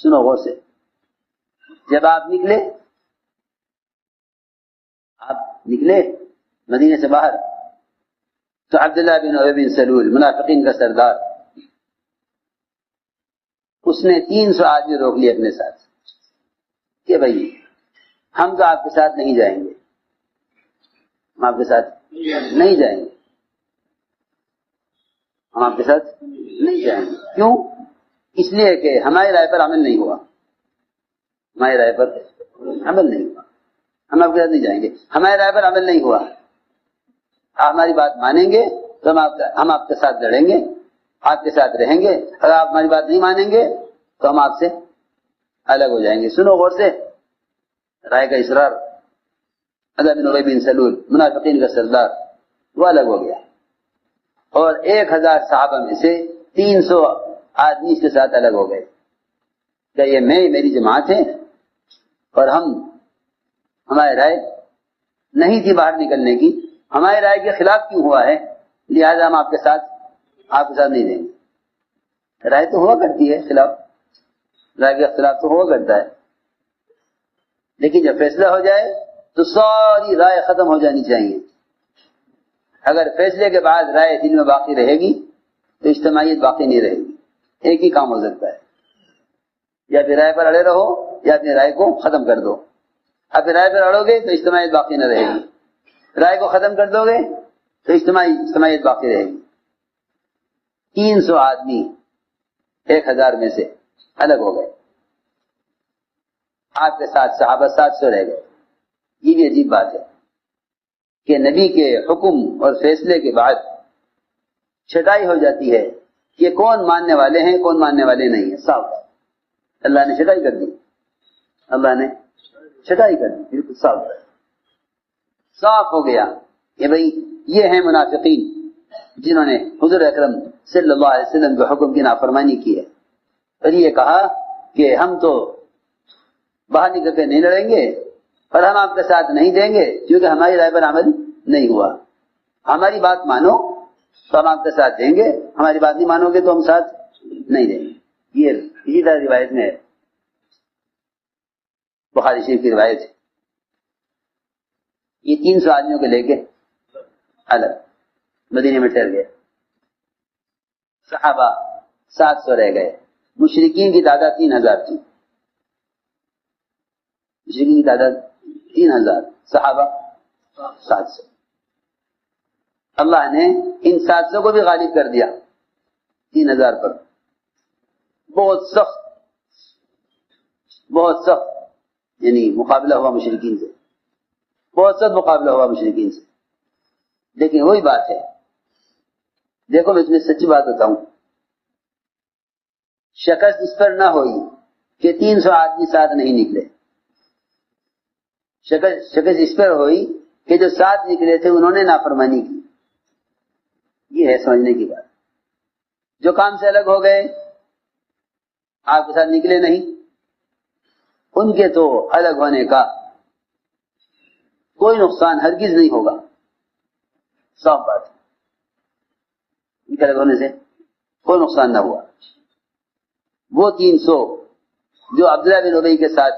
سنو غور سے. جب آپ نکلے مدینے سے باہر تو عبداللہ بن ابی بن سلول منافقین کا سردار اس نے 300 آدمی روک لیے اپنے ساتھ کہ بھائی ہم تو آپ کے ساتھ نہیں جائیں گے, ہم آپ کے ساتھ نہیں جائیں گے, ہم آپ کے ساتھ نہیں جائیں گے. کیوں؟ اس لیے کہ ہماری رائے پر عمل نہیں ہوا, ہماری رائے پر عمل نہیں ہوا, ہم آپ کے ساتھ نہیں جائیں گے. ہماری رائے پر عمل نہیں ہوا, آپ ہماری بات مانیں گے تو ہم آپ کے ساتھ لڑیں گے, آپ کے ساتھ رہیں گے. اگر آپ ہماری بات نہیں مانیں گے تو ہم آپ سے الگ ہو جائیں گے. سنو غور سے رائے کا اصرار. عبداللہ بن ابی بن سلول منافقین کا سردار وہ الگ ہو گیا اور 1000 صحابہ میں سے 300 آدمی اس کے ساتھ الگ ہو گئے کہ یہ میری جماعت ہے اور ہماری رائے نہیں تھی باہر نکلنے کی, ہماری رائے کے خلاف کیوں ہوا ہے, لہذا ہم آپ کے ساتھ نہیں دیں گے. رائے تو ہوا کرتی ہے خلاف, رائے کے خلاف تو ہوا کرتا ہے, لیکن جب فیصلہ ہو جائے تو ساری رائے ختم ہو جانی چاہیے. اگر فیصلے کے بعد رائے دل میں باقی رہے گی تو اجتماعیت باقی نہیں رہے گی. ایک ہی کام ہو سکتا ہے, یا پھر رائے پر اڑے رہو یا اپنی رائے کو ختم کر دو. اب رائے پر اڑو گے تو اجتماعیت باقی نہ رہے گی, رائے کو ختم کر دو گے تو اجتماعیت باقی رہے گی. 300 آدمی 1000 میں سے الگ ہو گئے, آپ کے ساتھ صحابہ 700 رہ گئے. یہ بھی عجیب بات ہے کہ نبی کے حکم اور فیصلے کے بعد چھٹائی ہو جاتی ہے کہ کون ماننے والے ہیں کون ماننے والے نہیں ہیں. صاف اللہ نے چھٹائی کر دی, اللہ نے چھٹائی کر دی, بالکل صاف ہو گیا کہ بھئی یہ ہیں منافقین جنہوں نے حضور اکرم صلی اللہ علیہ وسلم کے حکم کی نافرمانی کی ہے, اور یہ کہا کہ ہم تو باہر نکل کے نہیں لڑیں گے اور ہم آپ کے ساتھ نہیں دیں گے کیونکہ ہماری رائے پر عمل نہیں ہوا. ہماری بات مانو تو ہم آپ کے ساتھ دیں گے, ہماری بات نہیں مانو گے تو ہم ساتھ نہیں دیں گے. یہ اسی طرح روایت میں ہے, بخاری شریف کی روایت ہے. یہ 300 آدمیوں کو لے کے الگ مدینے میں ٹھہر گئے. صحابہ 700 رہ گئے. مشرکین کی تعداد 3000 تھی, مشرکین کی تعداد 3000, صحابہ 700. اللہ نے ان 700 کو بھی غالب کر دیا 3000 پر. بہت سخت یعنی مقابلہ ہوا مشرکین سے, بہت سخت مقابلہ ہوا مشرکین سے. لیکن وہی بات ہے, دیکھو میں تمہیں سچی بات بتاؤں, شکست اس پر نہ ہوئی کہ 300 آدمی ساتھ نہیں نکلے, شکست اس پر ہوئی کہ جو ساتھ نکلے تھے انہوں نے نافرمانی کی. یہ ہے سمجھنے کی بات. جو کام سے الگ ہو گئے آپ کے ساتھ نکلے نہیں, ان کے تو الگ ہونے کا کوئی نقصان ہرگز نہیں ہوگا. صاف بات ہے, ان کے الگ ہونے سے کوئی نقصان نہ ہوا. وہ 300 جو عبداللہ بن ابی کے ساتھ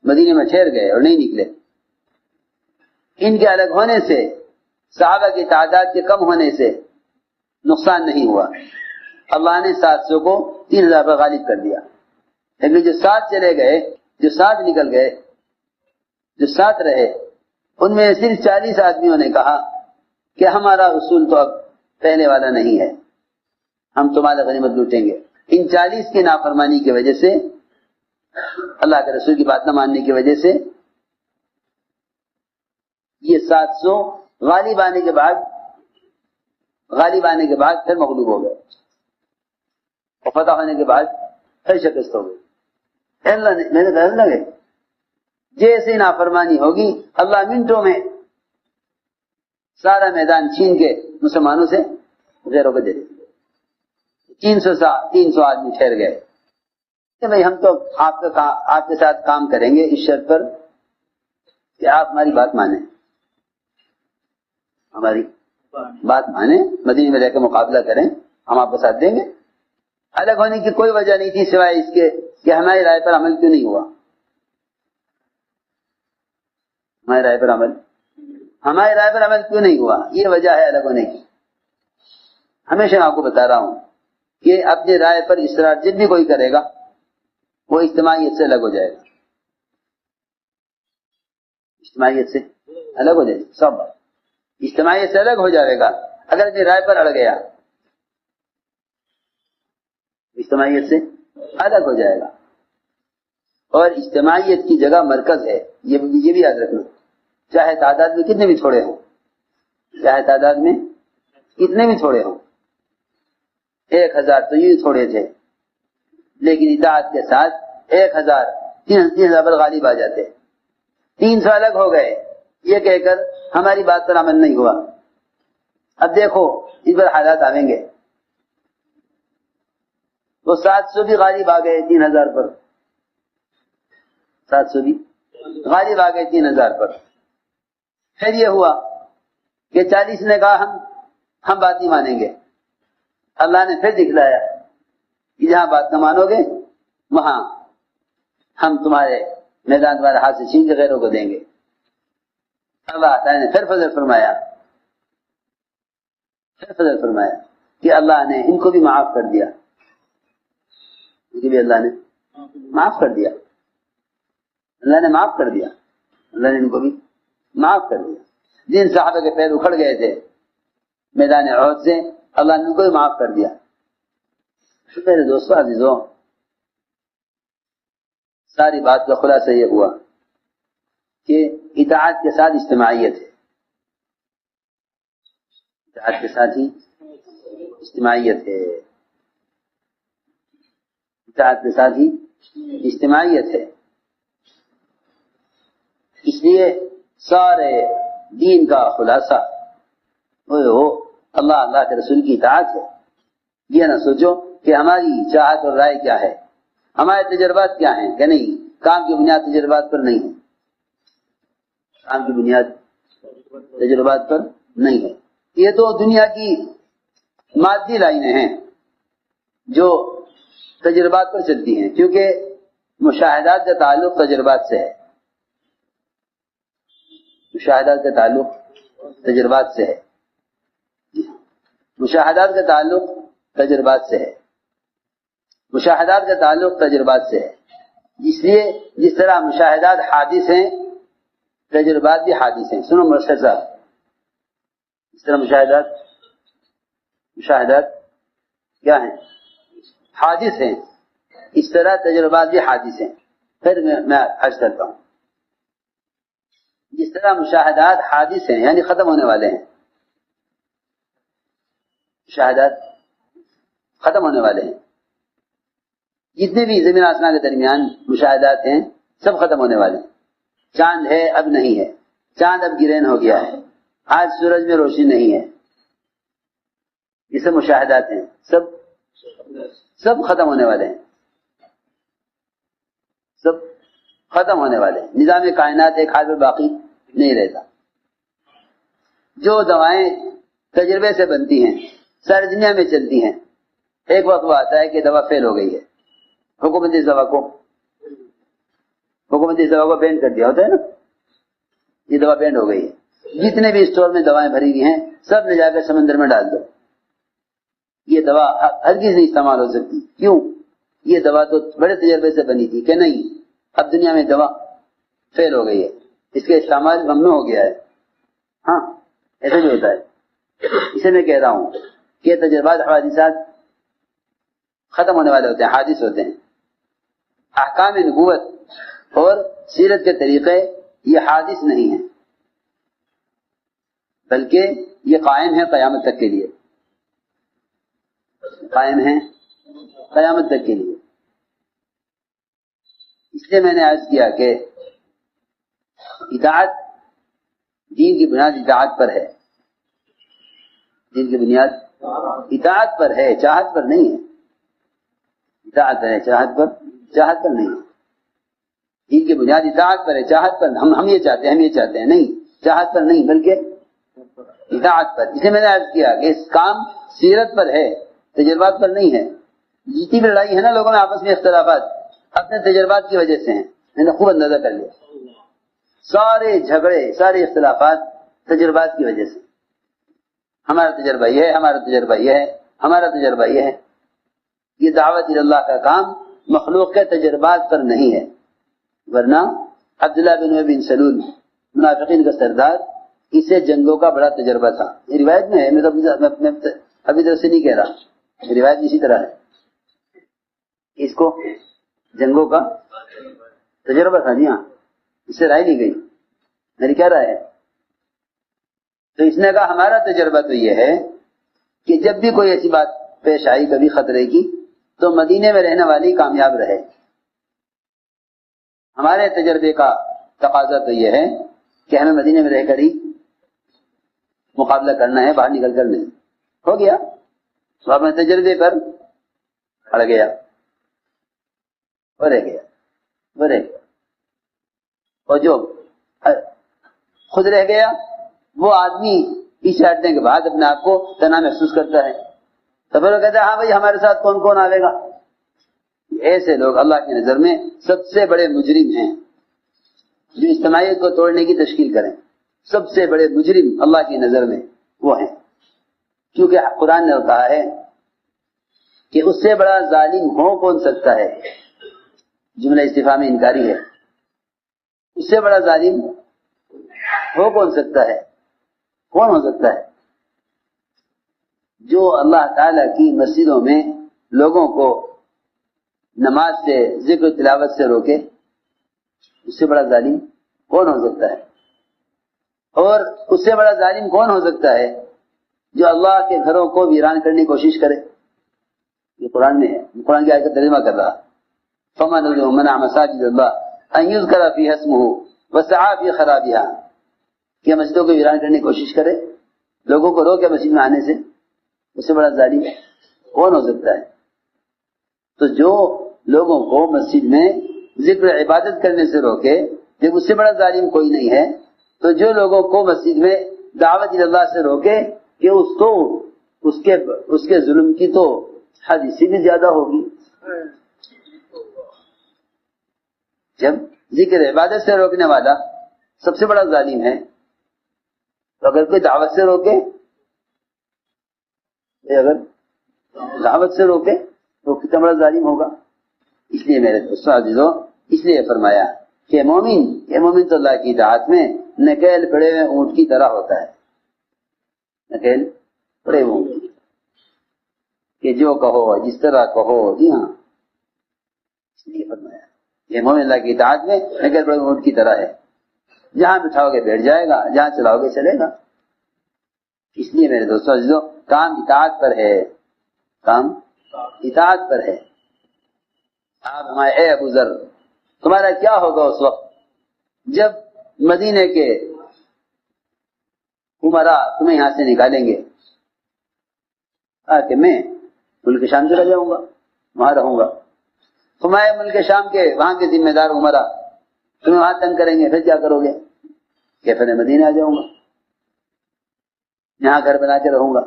مدینے میں ٹھہر گئے اور نہیں نکلے, ان کے الگ ہونے سے صحابہ کی تعداد کے کم ہونے سے نقصان نہیں ہوا. اللہ نے 700 کو 3000 پر غالب کر دیا. لیکن جو ساتھ چلے گئے, جو ساتھ نکل گئے, جو ساتھ رہے, ان میں صرف 40 آدمیوں نے کہا کہ ہمارا اصول تو اب پہلے والا نہیں ہے, ہم تمہارا غنیمت لوٹیں گے. ان 40 کی نافرمانی کی وجہ سے, اللہ کے رسول کی بات نہ ماننے کی وجہ سے, یہ 700 غالب آنے کے بعد پھر مغلوب ہو گئے, اور فتح ہونے کے بعد پھر شکست ہو گئی. اللہ نے میں نے کہا لگے جیسے نافرمانی ہوگی اللہ منٹوں میں سارا میدان چھین کے مسلمانوں سے غیروں کو دے دیں. 300 آدمی ٹھہر گئے کہ بھئی ہم تو آپ کے ساتھ کام کریں گے اس شرط پر کہ آپ ہماری بات مانیں, ہماری بات مانیں, مدینے میں رہ کے مقابلہ کریں, ہم آپ کو ساتھ دیں گے. الگ ہونے کی کوئی وجہ نہیں تھی سوائے اس کے کہ ہماری رائے پر عمل کیوں نہیں ہوا؟ ہماری رائے پر عمل کیوں نہیں ہوا؟ یہ وجہ ہے الگ ہونے کی. ہمیشہ میں آپ کو بتا رہا ہوں کہ اپنی رائے پر اصرار جب بھی کوئی کرے گا وہ اجتماعیت سے الگ ہو جائے گا. اجتماعیت سے الگ ہو جائے گا. سب اجتماعیت سے الگ ہو جائے گا اگر اپنی رائے پر اڑ گیا. اجتماعیت سے الگ ہو جائے گا. اور اجتماعیت کی جگہ مرکز ہے، یہ بھی یاد رکھنا. چاہے تعداد میں کتنے بھی تھوڑے ہوں، 1000 تو یہ تھوڑے تھے، لیکن اطاعت کے ساتھ 1000 3,000 پر غالب آ جاتے. 300 الگ ہو گئے یہ کہہ کر ہماری بات پر عمل نہیں ہوا. اب دیکھو اس پر حالات آئیں گے. وہ 700 بھی غالب آ گئے 3,000 پر. 700 بھی غالب آ گئے 3,000 پر. پھر یہ ہوا کہ 40 نے کہا ہم بات نہیں مانیں گے. اللہ نے پھر دکھلایا کہ جہاں بات نہ مانو گے وہاں ہم تمہارے میدان تمہارے ہاتھ سے چھین کے غیروں کو دیں گے. اللہ تعالیٰ نے پھر فضل فرمایا کہ اللہ نے ان کو بھی معاف کر دیا. اللہ نے معاف کر دیا. اللہ نے ان کو بھی معاف کر دیا. جن صحابہ کے پیر اکھڑ گئے تھے میدان احد سے، اللہ نے ان کو بھی معاف کر دیا. میرے دوستوں عزیزوں، ساری بات کا خلاصہ یہ ہوا کہ اطاعت کے ساتھ اجتماعیت ہے. اطاعت کے ساتھ ہی اجتماعیت ہے. اطاعت کے ساتھ ہی اجتماعیت ہے. اس لیے سارے دین کا خلاصہ اللہ کے رسول کی اطاعت ہے. یہ نہ سوچو کہ ہماری چاہت اور رائے کیا ہے، ہمارے تجربات کیا ہیں، کہ نہیں. کام کی بنیاد تجربات پر نہیں ہے. یہ تو دنیا کی مادی لائنیں ہیں جو تجربات پر چلتی ہیں، کیونکہ مشاہدات کا تعلق تجربات سے ہے. مشاہدات کا تعلق تجربات سے ہے. اس لیے جس طرح مشاہدات حادث ہیں تجربات بھی حادث ہیں. سنو مرشد صاحب، اس طرح مشاہدات کیا ہیں؟ حادث ہیں. اس طرح تجربات بھی حادث ہیں. پھر میں عرض کرتا ہوں، جس طرح مشاہدات حادث ہیں یعنی ختم ہونے والے ہیں. مشاہدات ختم ہونے والے ہیں. جتنے بھی زمین آسمان کے درمیان مشاہدات ہیں سب ختم ہونے والے ہیں. چاند ہے اب نہیں ہے، چاند اب گرہن ہو گیا ہے، آج سورج میں روشنی نہیں ہے. یہ سب مشاہدات ہیں، سب ختم ہونے والے ہیں. سب ختم ہونے والے ہیں. نظام کائنات ایک حال میں باقی نہیں رہتا. جو دوائیں تجربے سے بنتی ہیں ساری دنیا میں چلتی ہیں، ایک وقت وہ آتا ہے کہ دوا فیل ہو گئی ہے. حکومت اس دوا کو بین کر دیا ہوتا ہے نا، یہ دوا بین ہو گئی ہے. جتنے بھی اسٹور میں دوائیں بھری ہوئی ہیں سب نے جا کر سمندر میں ڈال دو. یہ دوا ہرگز نہیں استعمال ہو سکتی. کیوں؟ یہ دوا تو بڑے تجربے سے بنی تھی کہ نہیں، اب دنیا میں دوا فیل ہو گئی ہے، اس کا استعمال ممنوع ہو گیا ہے. ہاں ایسا بھی ہوتا ہے. اسے میں کہہ رہا ہوں کہ تجربات حوادثات ختم ہونے والے ہوتے ہیں، حادث ہوتے ہیں. احکام نبوت اور سیرت کے طریقے یہ حادث نہیں ہیں بلکہ یہ قائم ہے قیامت تک کے لیے. اس لیے میں نے عرض کیا کہ اطاعت دین کی بنیاد اطاعت پر ہے. دین کی بنیاد اطاعت پر ہے، چاہت پر نہیں ہے. اطاعت ہے، چاہت پر نہیں ہے. دین کی بنیاد اطاعت پر ہے، چاہت پر ہم یہ چاہتے ہیں نہیں، چاہت پر نہیں بلکہ اطاعت پر. اسے میں نے عرض کیا کہ اس کام سیرت پر ہے، تجربات پر نہیں ہے. جتنی بھی لڑائی ہے نا لوگوں میں آپس میں اختلافات، اپنے تجربات کی وجہ سے ہیں، میں نے خوب اندازہ کر لیا، سارے جھگڑے سارے اختلافات تجربات کی وجہ سے، ہمارا تجربہ یہ ہے، ہمارا تجربہ یہ ہے، ہمارا تجربہ یہ ہے۔ یہ دعوت اللہ کا کام مخلوق کے تجربات پر نہیں ہے، ورنہ عبداللہ بن ابی بن سلول منافقین کا سردار، اسے جنگوں کا بڑا تجربہ تھا، یہ روایت میں ہے، میں ابھی طرف سے نہیں کہہ رہا، روایت اسی طرح ہے، اس کو جنگوں کا تجربہ تھا، جی ہاں، اس سے رائے نہیں گئی، میری کیا رائے ہے؟ تو اس نے کہا ہمارا تجربہ تو یہ ہے کہ جب بھی کوئی ایسی بات پیش آئی کبھی خطرے کی تو مدینے میں رہنے والی کامیاب رہے، ہمارے تجربے کا تقاضا تو یہ ہے کہ ہمیں مدینے میں رہ کر ہی مقابلہ کرنا ہے، باہر نکل کر نہیں۔ ہو گیا، تو اپنے تجربے پر اڑ گیا، وہ رہ گیا، اور جو خود رہ گیا وہ آدمی پیچھے ہٹنے کے بعد اپنے آپ کو تنہا محسوس کرتا ہے، تو پھر وہ کہتا ہے ہاں بھائی ہمارے ساتھ کون کون آئے گا۔ ایسے لوگ اللہ کی نظر میں سب سے بڑے مجرم ہیں، جو اجتماعیت کو توڑنے کی تشکیل کریں، سب سے بڑے مجرم اللہ کی نظر میں وہ ہیں، کیونکہ قرآن نے کہا ہے کہ اس سے بڑا ظالم ہو کون سکتا ہے، جملہ استفہامی انکاری ہے، اس سے بڑا ظالم ہو کون سکتا ہے، کون ہو سکتا ہے؟ جو اللہ تعالی کی مسجدوں میں لوگوں کو نماز سے ذکر تلاوت سے روکے، اس سے بڑا ظالم کون ہو سکتا ہے؟ اور اس سے بڑا ظالم کون ہو سکتا ہے جو اللہ کے گھروں کو ویران کرنے کی کوشش کرے؟ یہ قرآن میں ہے، قرآن کی آیت کا ترجمہ کر رہا، فمن منع مساجد اللہ ان یذکر فیہا اسمہ وسعی فی خرابها، کہ مسجدوں کو ویران کرنے کی کوشش کرے، لوگوں کو روکے مسجد میں آنے سے، اس سے بڑا ظالم کون ہو سکتا ہے؟ تو جو لوگوں کو مسجد میں ذکر عبادت کرنے سے روکے، جب اس سے بڑا ظالم کوئی نہیں ہے، تو جو لوگوں کو مسجد میں دعوت اللہ سے روکے کہ اس کے ظلم کی تو حد اس سے بھی زیادہ ہوگی۔ جب ذکر عبادت سے روکنے والا سب سے بڑا ظالم ہے، تو اگر کوئی دعوت سے روکے، تو کتنا بڑا ظالم ہوگا۔ اس لیے میرے دوستو عزیزو، اس لیے فرمایا کہ مومن تو اللہ کی اطاعت میں نکیل پڑے ہوئے اونٹ کی طرح ہوتا ہے، نکیل پڑے ہوئے اونٹ کی، کہ جو کہو جس طرح کہو، جی ہاں، اس لیے فرمایا کہ مومن اللہ کی اطاعت میں نکیل پڑے ہوئے اونٹ کی طرح ہے، جہاں بٹھاؤ گے بیٹھ جائے گا، جہاں چلاؤ گے چلے گا۔ اس لیے میرے دوستو عزیزو، کام اطاعت پر ہے، کام اطاعت پر ہے۔ آپ ہمارے اے ابو ذر، تمہارا کیا ہوگا اس وقت جب مدینے کے عمرا تمہیں یہاں سے نکالیں گے، کہ میں ملک شام چلا جاؤں گا، وہاں رہوں گا، تمہارے ملک شام کے وہاں کے ذمہ دار عمرا تمہیں وہاں تنگ کریں گے، پھر کیا کرو گے؟ کہ پھر مدینہ آ جاؤں گا، یہاں گھر بنا کے رہوں گا۔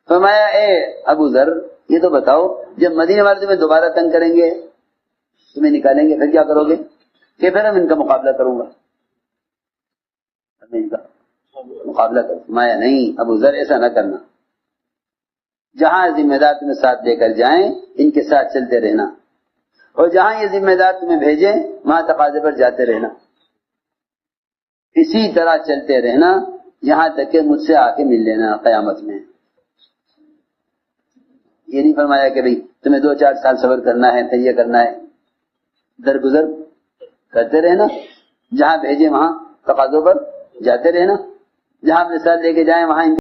فرمایا اے ابو ذر، یہ تو بتاؤ جب مدینے والے تمہیں دوبارہ تنگ کریں گے، تمہیں نکالیں گے، پھر کیا کرو گے؟ کہ پھر ہم ان کا مقابلہ کروں گا، ان کا مقابلہ کروں۔ فرمایا نہیں ابو ذر، ایسا نہ کرنا، جہاں ذمہ دار تمہیں ساتھ لے کر جائیں ان کے ساتھ چلتے رہنا، اور جہاں یہ ذمہ دار تمہیں بھیجیں وہاں تقاضے پر جاتے رہنا، اسی طرح چلتے رہنا یہاں تک کہ مجھ سے آ کے مل لینا قیامت میں۔ یہ نہیں فرمایا کہ بھئی تمہیں 2-4 سال صبر کرنا ہے، تیہ کرنا ہے، درگزر کرتے رہنا، جہاں بھیجے وہاں تقاضوں پر جاتے رہنا، جہاں اپنے ساتھ لے کے جائیں وہاں